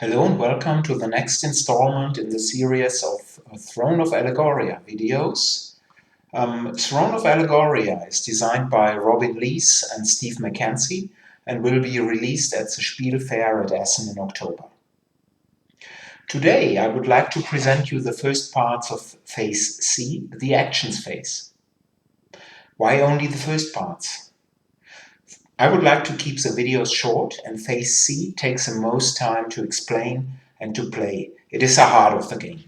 Hello and welcome to the next installment in the series of Throne of Allegoria videos. Throne of Allegoria is designed by Robin Lees and Steve McKenzie and will be released at the Spiel Fair at Essen in October. Today I would like to present you the first parts of Phase C, the Actions phase. Why only the first parts? I would like to keep the videos short, and Phase C takes the most time to explain and to play. It is the heart of the game.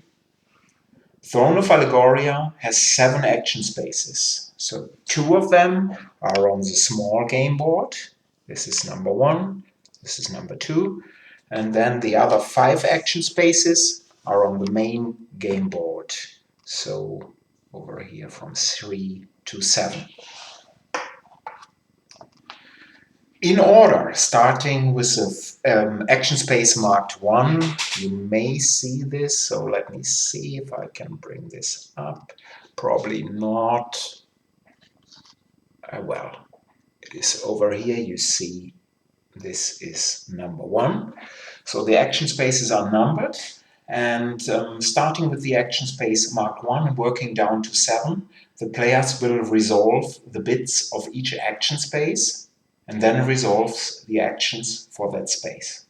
Throne of Allegoria has 7 action spaces. So 2 of them are on the small game board. This is number 1, this is number 2. And then the other 5 action spaces are on the main game board. So over here from 3 to 7. In order, starting with the action space marked 1, you may see this, so let me see if I can bring this up. Probably not. Well, it is over here, you see this is number 1. So the action spaces are numbered, and starting with the action space marked 1 and working down to 7, the players will resolve the bits of each action space and then resolves the actions for that space.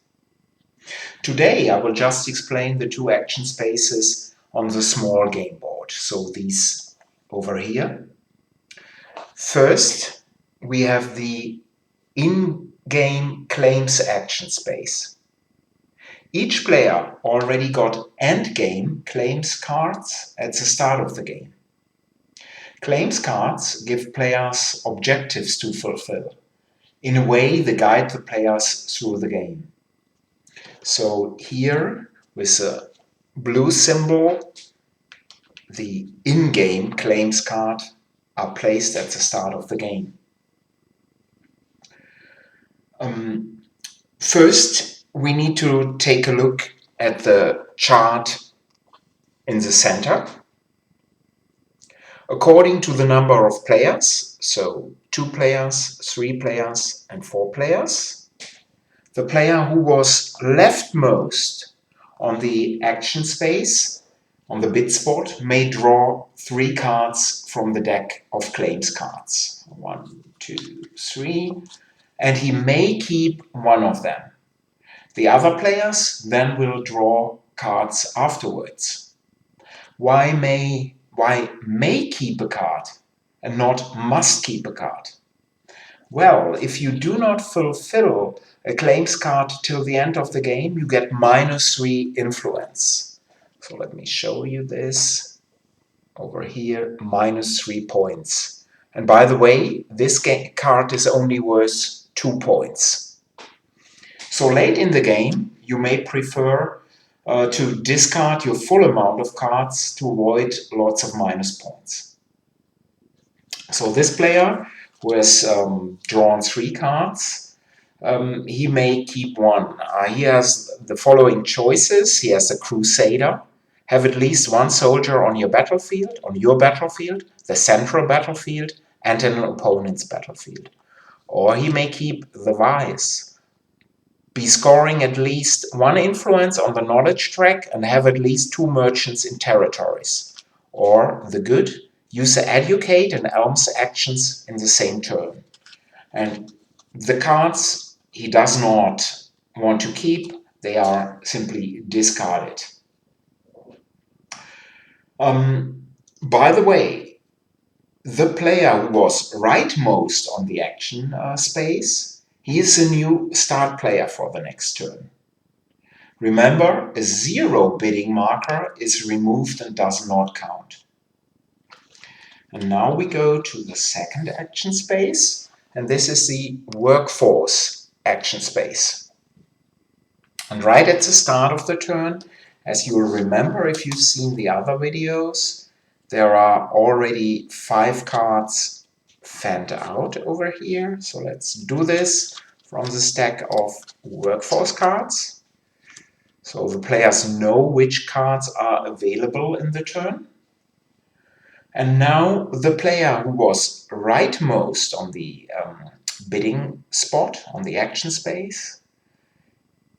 Today I will just explain the 2 action spaces on the small game board, so these over here. First, we have the InGame Claims action space. Each player already got endgame claims cards at the start of the game. Claims cards give players objectives to fulfill. In a way, they guide the players through the game. So here, with a blue symbol, the in-game claims card are placed at the start of the game. First, we need to take a look at the chart in the center. According to the number of players, so 2 players, 3 players, and 4 players, the player who was leftmost on the action space, on the bid spot, may draw 3 cards from the deck of claims cards. 1, 2, 3, and he may keep one of them. The other players then will draw cards afterwards. Why may keep a card and not must keep a card? Well, if you do not fulfill a claims card till the end of the game, you get -3 influence. So let me show you this over here, -3 points. And by the way, this card is only worth 2 points. So late in the game, you may prefer to discard your full amount of cards to avoid lots of minus points. So this player who has drawn 3 cards, he may keep 1. He has the following choices. He has a Crusader, have at least 1 soldier on your battlefield, the central battlefield, and an opponent's battlefield. Or he may keep the Vice, be scoring at least 1 influence on the knowledge track and have at least 2 merchants in territories. Or the Good, use the Educate and Elms actions in the same turn. And the cards he does not want to keep, they are simply discarded. By the way, the player who was rightmost on the action space, he is a new start player for the next turn. Remember, a 0 bidding marker is removed and does not count. And now we go to the second action space, and this is the Workforce action space. And right at the start of the turn, as you will remember if you've seen the other videos, there are already 5 cards fanned out over here. So let's do this from the stack of Workforce cards. So the players know which cards are available in the turn. And now the player who was rightmost on the bidding spot, on the action space,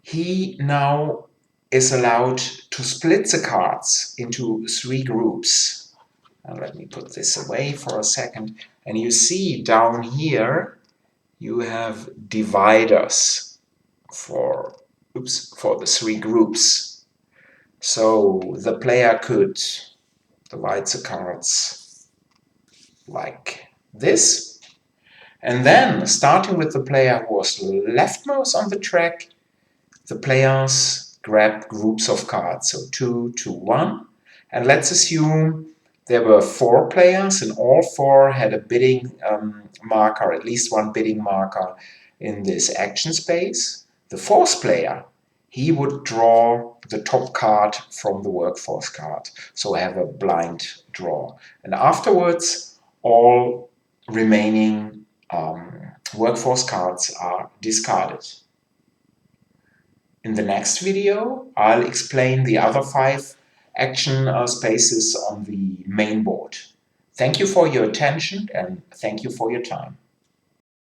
he now is allowed to split the cards into 3 groups. Now let me put this away for a second. And you see down here you have dividers for the 3 groups. So the player could divide the cards like this. And then, starting with the player who was leftmost on the track, the players grab groups of cards, so 2, 2, 1. And let's assume there were 4 players, and all 4 had a bidding marker, at least one bidding marker in this action space. The 4th player, he would draw the top card from the workforce card, so have a blind draw. And afterwards, all remaining workforce cards are discarded. In the next video, I'll explain the other 5 action spaces on the main board. Thank you for your attention and thank you for your time.